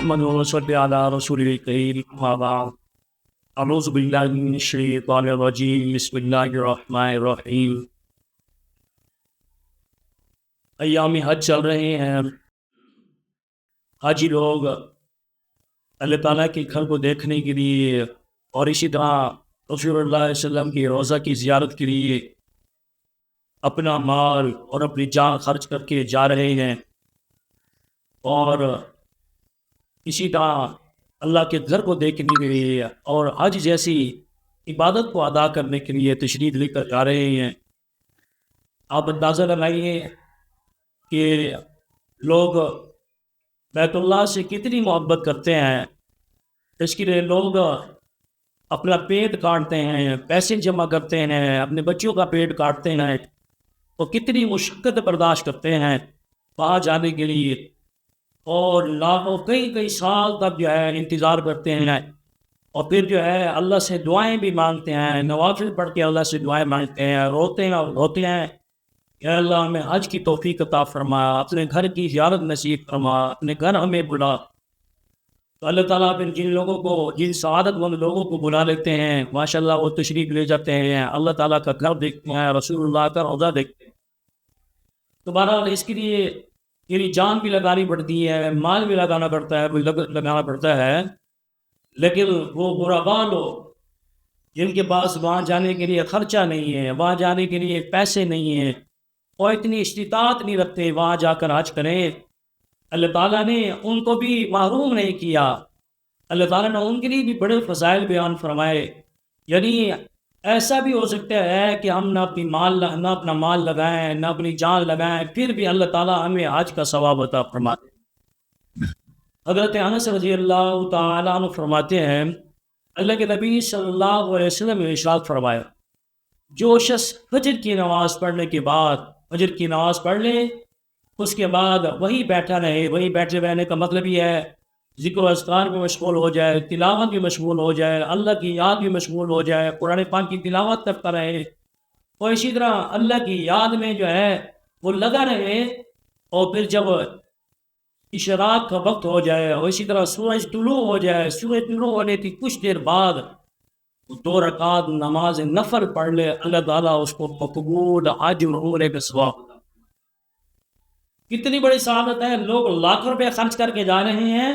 نحمده ونصلي على رسوله الكريم أما بعد أعوذ بالله من الشيطان الرجيم بسم الله الرحمن الرحیم۔ ایام حج چل رہے ہیں، حاجی لوگ اللہ تعالیٰ کے گھر کو دیکھنے کے لیے اور اسی طرح رسول اللہ علیہ وسلم کی روضہ کی زیارت کے لیے اپنا مال اور اپنی جان خرچ کر کے جا رہے ہیں، اور اسی طرح اللہ کے گھر کو دیکھنے کے لیے اور حج جیسی عبادت کو ادا کرنے کے لیے تشریف لے کر جا رہے ہیں۔ آپ اندازہ لگائیے کہ لوگ بیت اللہ سے کتنی محبت کرتے ہیں، اس کے لیے لوگ اپنا پیٹ کاٹتے ہیں، پیسے جمع کرتے ہیں، اپنے بچوں کا پیٹ کاٹتے ہیں، تو کتنی مشقت برداشت کرتے ہیں وہاں جانے کے لیے، اور لاکھوں کئی سال تک جو ہے انتظار کرتے ہیں، اور پھر جو ہے اللہ سے دعائیں بھی مانگتے ہیں، نوافل پڑھ کے اللہ سے دعائیں مانگتے ہیں، روتے ہیں اور روتے ہیں، یا اللہ ہمیں حج کی توفیق عطا فرما، اپنے گھر کی زیارت نصیب فرما، اپنے گھر ہمیں بلا۔ تو اللہ تعالیٰ پھر جن لوگوں کو، جن سعادت مند لوگوں کو بلا لیتے ہیں، ماشاءاللہ وہ تشریف لے جاتے ہیں، اللہ تعالیٰ کا گھر دیکھتے ہیں، رسول اللہ کا روضہ دیکھتے ہیں۔ تو بہرحال اس کے لیے میری جان بھی لگانی پڑتی ہے، مال بھی لگانا پڑتا ہے، لگانا پڑتا ہے، لیکن وہ غربا لوگ جن کے پاس وہاں جانے کے لیے خرچہ نہیں ہے، وہاں جانے کے لیے پیسے نہیں ہیں، اور اتنی استطاعت نہیں رکھتے وہاں جا کر حج کریں، اللہ تعالیٰ نے ان کو بھی محروم نہیں کیا، اللہ تعالیٰ نے ان کے لیے بھی بڑے فضائل بیان فرمائے۔ یعنی ایسا بھی ہو سکتا ہے کہ ہم نہ اپنا مال لگائیں، نہ اپنی جان لگائیں، پھر بھی اللہ تعالیٰ ہمیں حج کا ثواب عطا فرماتے۔ حضرت انس رضی اللہ تعالیٰ عنہ فرماتے ہیں، اللہ کے نبی صلی اللہ علیہ وسلم نے ارشاد فرمایا، جو شخص فجر کی نماز پڑھنے کے بعد فجر کی نماز پڑھ لے، اس کے بعد وہی بیٹھا رہے، وہی بیٹھے رہنے کا مطلب یہ ہے ذکر و اذکار میں مشغول ہو جائے، تلاوت بھی مشغول ہو جائے، اللہ کی یاد بھی مشغول ہو جائے، قرآن پاک کی تلاوت کرتا رہے، اور اسی طرح اللہ کی یاد میں جو ہے وہ لگا رہے، اور پھر جب اشراق کا وقت ہو جائے اور اسی طرح سورج طلوع ہو جائے، سورج طلوع ہونے کی کچھ دیر بعد 2 رکعت نماز نفل پڑھ لے، اللہ تعالیٰ اس کو مقبول حج اور عمرے کا ثواب دیتا۔ کتنی بڑی سعادت ہے، لوگ لاکھ روپے خرچ کر کے جا رہے ہیں،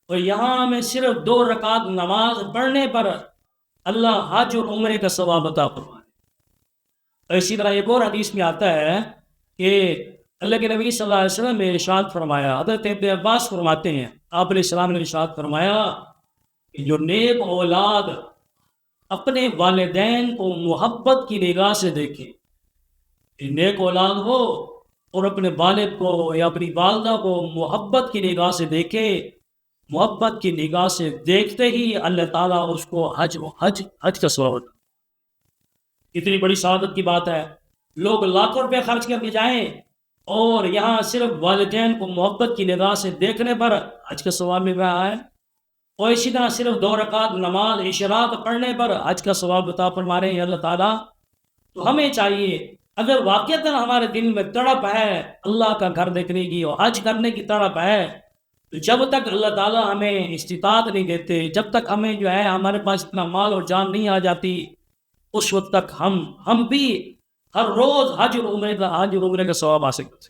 اور یہاں ہمیں صرف 2 رکعت نماز پڑھنے پر اللہ حج اور عمرے کا ثواب عطا فرمائے۔ اور اسی طرح ایک اور حدیث میں آتا ہے کہ اللہ کے نبی صلی اللہ علیہ وسلم نے ارشاد فرمایا، حضرت ابن عباس فرماتے ہیں، آپ علیہ السلام نے ارشاد فرمایا کہ جو نیک اولاد اپنے والدین کو محبت کی نگاہ سے دیکھے، نیک اولاد ہو اور اپنے والد کو یا اپنی والدہ کو محبت کی نگاہ سے دیکھے، محبت کی نگاہ سے دیکھتے ہی اللہ تعالیٰ اس کو حج کا ثواب دیتا۔ اتنی بڑی سعادت کی بات ہے، لوگ لاکھوں روپے خرچ کر کے جائیں، اور یہاں صرف والدین کو محبت کی نگاہ سے دیکھنے پر حج کا ثواب مل رہا ہے، اور اسی طرح صرف 2 رکعت نماز اشراق پڑھنے پر حج کا ثواب عطا فرما رہے ہیں اللہ تعالیٰ۔ تو ہمیں چاہیے، اگر واقعتاً ہمارے دل میں تڑپ ہے اللہ کا گھر دیکھنے کی اور حج کرنے کی تڑپ ہے، تو جب تک اللہ تعالیٰ ہمیں استطاعت نہیں دیتے، جب تک ہمیں جو ہے ہمارے پاس اتنا مال اور جان نہیں آ جاتی، اس وقت تک ہم بھی ہر روز حج اور عمرے کا ثواب حاصل کر سکتے۔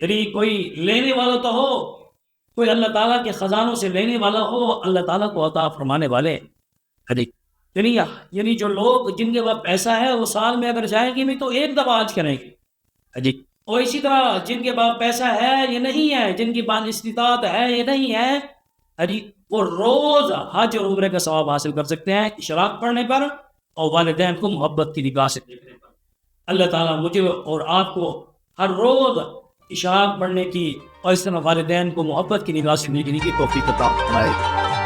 یعنی کوئی لینے والا تو ہو، کوئی اللہ تعالیٰ کے خزانوں سے لینے والا ہو، اللہ تعالیٰ کو عطا فرمانے والے۔ یعنی جو لوگ جن کے پاس پیسہ ہے وہ سال میں اگر جائیں گے بھی تو 1 دفعہ حج کریں گے، اور اسی طرح جن کے پاس پیسہ ہے یہ نہیں ہے، جن کی پاس استطاعت ہے یہ نہیں ہے، وہ روز حج اور عمرے کا ثواب حاصل کر سکتے ہیں اشراق پڑھنے پر اور والدین کو محبت کی نگاہ سے دیکھنے پر۔ اللہ تعالیٰ مجھے اور آپ کو ہر روز اشراق پڑھنے کی اور اس طرح والدین کو محبت کی نگاہ سے دیکھنے کی توفیق عطا فرمائے۔